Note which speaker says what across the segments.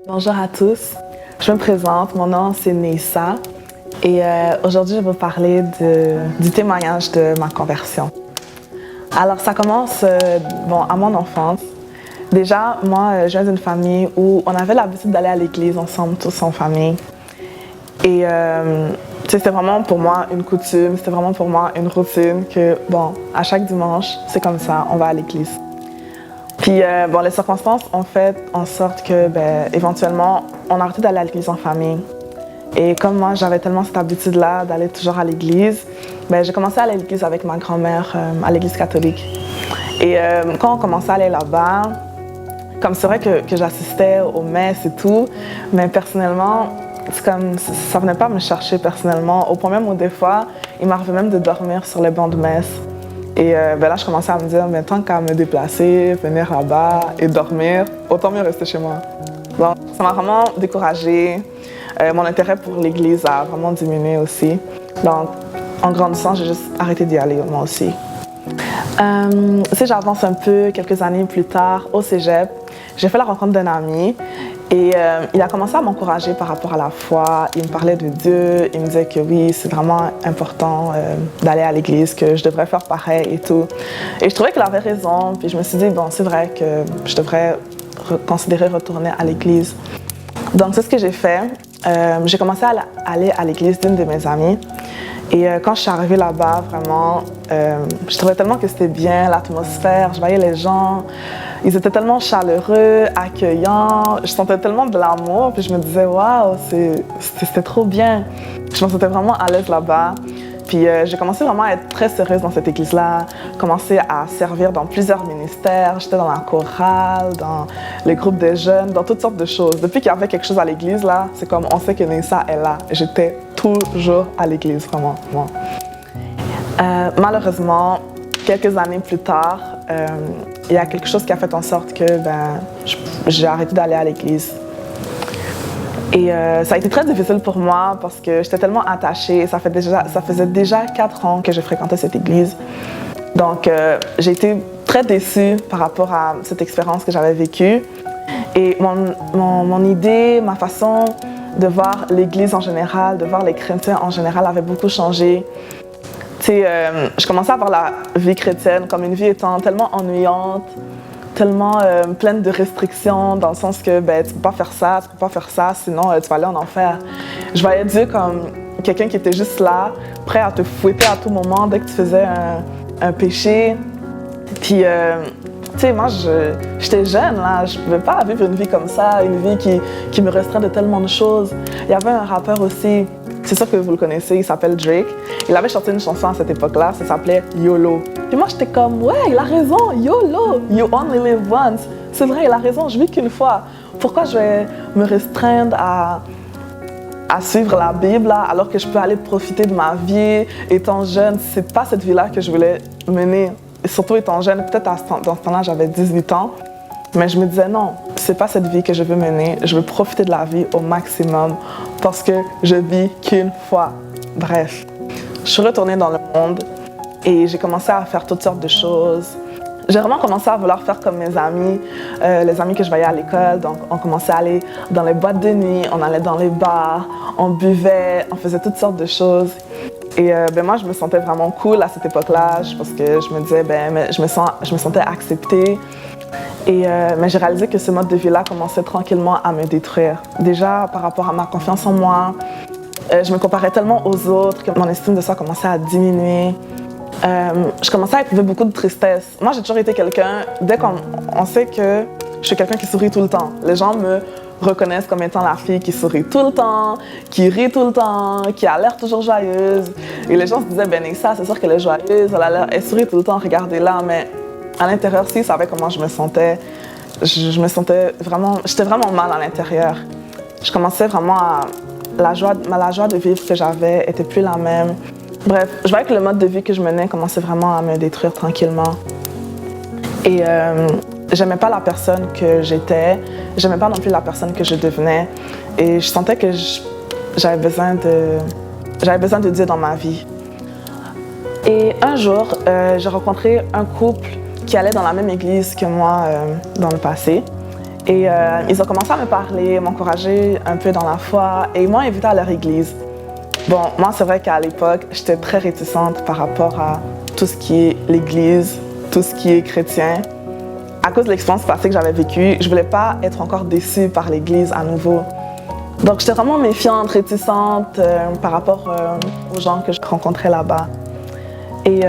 Speaker 1: Bonjour à tous, je me présente, mon nom c'est Neissa et aujourd'hui je vais vous parler du témoignage de ma conversion. Alors ça commence à mon enfance. Déjà, moi je viens d'une famille où on avait l'habitude d'aller à l'église ensemble, tous en famille. Et c'était vraiment pour moi une coutume, c'était vraiment pour moi une routine que, à chaque dimanche, c'est comme ça, on va à l'église. Puis, les circonstances ont fait en sorte que, éventuellement, on a arrêté d'aller à l'église en famille. Et comme moi, j'avais tellement cette habitude-là d'aller toujours à l'église, j'ai commencé à aller à l'église avec ma grand-mère à l'église catholique. Et quand on commençait à aller là-bas, comme c'est vrai que j'assistais aux messes et tout, mais personnellement, c'est comme, ça venait pas me chercher personnellement, au point même où des fois, il m'arrivait même de dormir sur les bancs de messe. Et là, je commençais à me dire, tant qu'à me déplacer, venir là-bas et dormir, autant mieux rester chez moi. Donc, ça m'a vraiment découragée. Mon intérêt pour l'église a vraiment diminué aussi. Donc, en grandissant, j'ai juste arrêté d'y aller, moi aussi. Si j'avance un peu, quelques années plus tard, au cégep, j'ai fait la rencontre d'un ami. Et il a commencé à m'encourager par rapport à la foi. Il me parlait de Dieu, il me disait que oui, c'est vraiment important d'aller à l'église, que je devrais faire pareil et tout. Et je trouvais qu'il avait raison, puis je me suis dit, c'est vrai que je devrais considérer retourner à l'église. Donc c'est ce que j'ai fait. J'ai commencé à aller à l'église d'une de mes amies. Et quand je suis arrivée là-bas, vraiment, je trouvais tellement que c'était bien, l'atmosphère, je voyais les gens, ils étaient tellement chaleureux, accueillants, je sentais tellement de l'amour, puis je me disais, waouh, c'était trop bien. Je me sentais vraiment à l'aise là-bas. Puis j'ai commencé vraiment à être très sérieuse dans cette église-là, commencé à servir dans plusieurs ministères, j'étais dans la chorale, dans les groupes des jeunes, dans toutes sortes de choses. Depuis qu'il y avait quelque chose à l'église, là, c'est comme on sait que Neissa est là. J'étais toujours à l'église, vraiment. Malheureusement, quelques années plus tard, il y a quelque chose qui a fait en sorte que j'ai arrêté d'aller à l'église. Et ça a été très difficile pour moi parce que j'étais tellement attachée. Ça faisait déjà 4 ans que je fréquentais cette église. Donc, j'ai été très déçue par rapport à cette expérience que j'avais vécue. Et mon idée, ma façon de voir l'église en général, de voir les chrétiens en général avait beaucoup changé. Je commençais à voir la vie chrétienne comme une vie étant tellement ennuyante, tellement pleine de restrictions, dans le sens que tu peux pas faire ça, tu peux pas faire ça, sinon tu vas aller en enfer. Je voyais Dieu comme quelqu'un qui était juste là, prêt à te fouetter à tout moment dès que tu faisais un péché. Puis, moi, j'étais jeune, là, je pouvais pas vivre une vie comme ça, une vie qui me restreint de tellement de choses. Il y avait un rappeur aussi, c'est sûr que vous le connaissez, il s'appelle Drake. Il avait chanté une chanson à cette époque-là, ça s'appelait YOLO. Puis moi, j'étais comme, ouais, il a raison, YOLO, you only live once. C'est vrai, il a raison, je vis qu'une fois. Pourquoi je vais me restreindre à suivre la Bible, là, alors que je peux aller profiter de ma vie étant jeune? C'est pas cette vie-là que je voulais mener. Et surtout étant jeune, peut-être dans ce temps-là, j'avais 18 ans. Mais je me disais non, c'est pas cette vie que je veux mener. Je veux profiter de la vie au maximum parce que je vis qu'une fois. Bref, je suis retournée dans le monde et j'ai commencé à faire toutes sortes de choses. J'ai vraiment commencé à vouloir faire comme mes amis, les amis que je voyais à l'école. Donc, on commençait à aller dans les boîtes de nuit, on allait dans les bars, on buvait, on faisait toutes sortes de choses. Et moi, je me sentais vraiment cool à cette époque-là parce que je me disais, je me sentais acceptée. Et mais j'ai réalisé que ce mode de vie-là commençait tranquillement à me détruire. Déjà, par rapport à ma confiance en moi, je me comparais tellement aux autres que mon estime de soi commençait à diminuer. Je commençais à éprouver beaucoup de tristesse. Moi, j'ai toujours été quelqu'un, dès qu'on sait que je suis quelqu'un qui sourit tout le temps, les gens me reconnaissent comme étant la fille qui sourit tout le temps, qui rit tout le temps, qui a l'air toujours joyeuse. Et les gens se disaient, Neissa, c'est sûr qu'elle est joyeuse, elle sourit tout le temps, regardez-la. Mais à l'intérieur, s'ils savaient comment je me sentais, j'étais vraiment mal à l'intérieur. Je commençais vraiment la joie de vivre que j'avais était plus la même. Bref, je voyais que le mode de vie que je menais commençait vraiment à me détruire tranquillement. Et j'aimais pas la personne que j'étais, j'aimais pas non plus la personne que je devenais. Et je sentais que j'avais besoin de Dieu dans ma vie. Et un jour, j'ai rencontré un couple qui allait dans la même église que moi dans le passé. Et ils ont commencé à me parler, m'encourager un peu dans la foi et ils m'ont invité à leur église. Bon, moi, c'est vrai qu'à l'époque, j'étais très réticente par rapport à tout ce qui est l'église, tout ce qui est chrétien. À cause de l'expérience passée que j'avais vécue, je voulais pas être encore déçue par l'église à nouveau. Donc, j'étais vraiment méfiante, réticente par rapport aux gens que je rencontrais là-bas. Et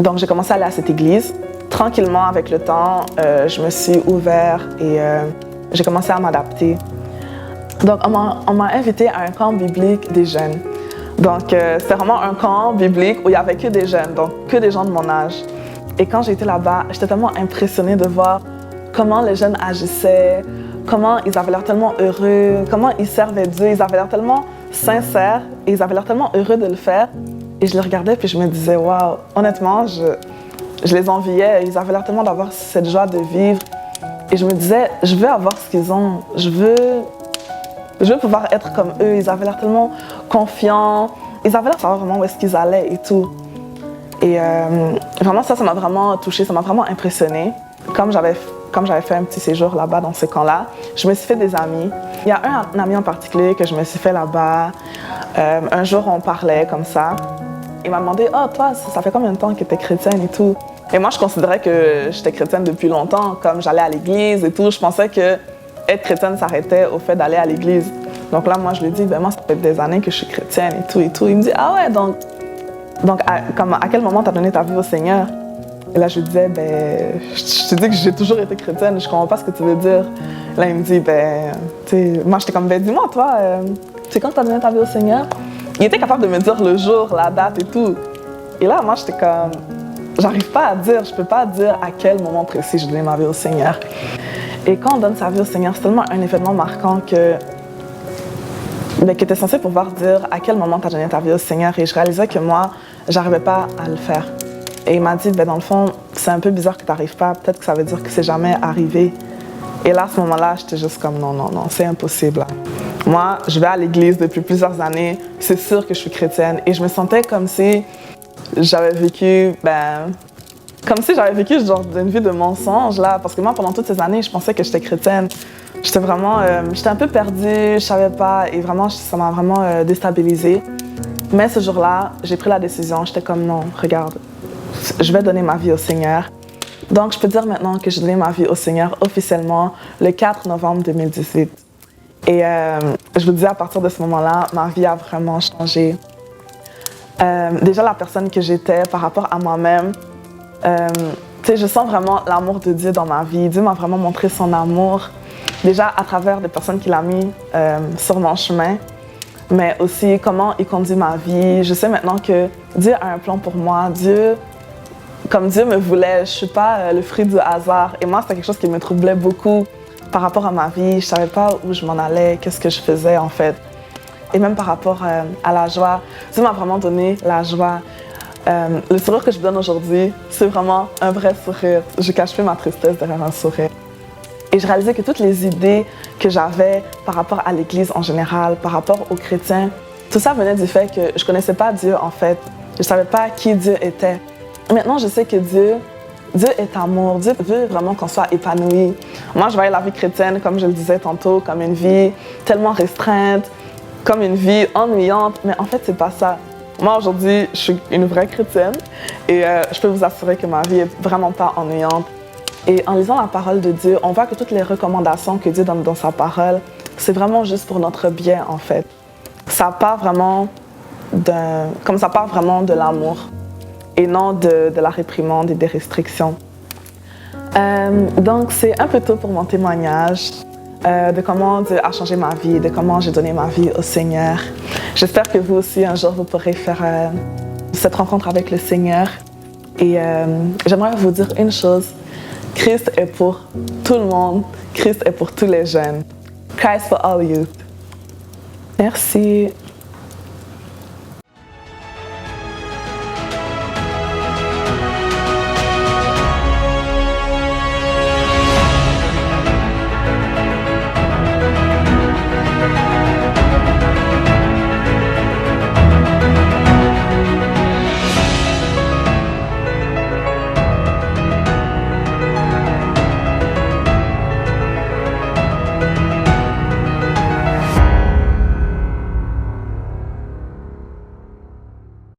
Speaker 1: donc, j'ai commencé à aller à cette église. Tranquillement, avec le temps, je me suis ouverte et j'ai commencé à m'adapter. Donc, on m'a invitée à un camp biblique des jeunes. Donc, c'était vraiment un camp biblique où il n'y avait que des jeunes, donc que des gens de mon âge. Et quand j'étais là-bas, j'étais tellement impressionnée de voir comment les jeunes agissaient, comment ils avaient l'air tellement heureux, comment ils servaient Dieu. Ils avaient l'air tellement sincères et ils avaient l'air tellement heureux de le faire. Et je les regardais puis je me disais, waouh, honnêtement, je les enviais. Ils avaient l'air tellement d'avoir cette joie de vivre. Et je me disais, je veux avoir ce qu'ils ont. Je veux pouvoir être comme eux. Ils avaient l'air tellement confiants. Ils avaient l'air de savoir vraiment où est-ce qu'ils allaient et tout. Et vraiment, ça m'a vraiment touchée, ça m'a vraiment impressionnée. Comme j'avais fait un petit séjour là-bas dans ce camp-là, je me suis fait des amis. Il y a un ami en particulier que je me suis fait là-bas. Un jour, on parlait comme ça. Il m'a demandé « Oh, toi, ça fait combien de temps que tu es chrétienne et tout? » Et moi, je considérais que j'étais chrétienne depuis longtemps. Comme j'allais à l'église et tout, je pensais que être chrétienne s'arrêtait au fait d'aller à l'église. Donc là, moi, je lui dis « Ben moi, ça fait des années que je suis chrétienne et tout et tout. » Il me dit « Ah ouais, donc à quel moment tu as donné ta vie au Seigneur? » Et là, je lui disais, ben, je te dis que j'ai toujours été chrétienne, je comprends pas ce que tu veux dire. Là, il me dit, ben, tu sais, moi, j'étais comme, ben, dis-moi, toi, c'est quand tu as donné ta vie au Seigneur? Il était capable de me dire le jour, la date et tout. Et là, moi, j'étais comme, j'arrive pas à dire, je peux pas dire à quel moment précis j'ai donné ma vie au Seigneur. Et quand on donne sa vie au Seigneur, c'est tellement un événement marquant que tu es censé pouvoir dire à quel moment tu as donné ta vie au Seigneur. Et je réalisais que moi, j'arrivais pas à le faire. Et il m'a dit, ben dans le fond, c'est un peu bizarre que tu n'arrives pas. Peut-être que ça veut dire que c'est jamais arrivé. Et là, à ce moment-là, j'étais juste comme, non, c'est impossible. Moi, je vais à l'église depuis plusieurs années. C'est sûr que je suis chrétienne. Et je me sentais comme si j'avais vécu, genre une vie de mensonge, là. Parce que moi, pendant toutes ces années, je pensais que j'étais chrétienne. J'étais vraiment, j'étais un peu perdue, je savais pas. Et vraiment, ça m'a vraiment déstabilisée. Mais ce jour-là, j'ai pris la décision. J'étais comme, non, regarde. Je vais donner ma vie au Seigneur. Donc, je peux dire maintenant que j'ai donné ma vie au Seigneur officiellement le 4 novembre 2018. Et je vous dis, à partir de ce moment-là, ma vie a vraiment changé. Déjà, la personne que j'étais par rapport à moi-même, je sens vraiment l'amour de Dieu dans ma vie. Dieu m'a vraiment montré son amour, déjà à travers des personnes qu'il a mis sur mon chemin, mais aussi comment il conduit ma vie. Je sais maintenant que Dieu a un plan pour moi. Comme Dieu me voulait, je ne suis pas le fruit du hasard. Et moi, c'était quelque chose qui me troublait beaucoup par rapport à ma vie. Je ne savais pas où je m'en allais, qu'est-ce que je faisais en fait. Et même par rapport à la joie, Dieu m'a vraiment donné la joie. Le sourire que je vous donne aujourd'hui, c'est vraiment un vrai sourire. Je cache plus ma tristesse derrière un sourire. Et je réalisais que toutes les idées que j'avais par rapport à l'Église en général, par rapport aux chrétiens, tout ça venait du fait que je ne connaissais pas Dieu en fait. Je ne savais pas qui Dieu était. Maintenant, je sais que Dieu est amour. Dieu veut vraiment qu'on soit épanoui. Moi, je voyais la vie chrétienne, comme je le disais tantôt, comme une vie tellement restreinte, comme une vie ennuyante. Mais en fait, c'est pas ça. Moi, aujourd'hui, je suis une vraie chrétienne et je peux vous assurer que ma vie est vraiment pas ennuyante. Et en lisant la parole de Dieu, on voit que toutes les recommandations que Dieu donne dans sa parole, c'est vraiment juste pour notre bien, en fait. Ça part vraiment de l'amour et non de la réprimande et des restrictions. Donc, c'est un peu tôt pour mon témoignage de comment Dieu a changé ma vie, de comment j'ai donné ma vie au Seigneur. J'espère que vous aussi, un jour, vous pourrez faire cette rencontre avec le Seigneur. Et j'aimerais vous dire une chose. Christ est pour tout le monde. Christ est pour tous les jeunes. Christ for all youth. Merci.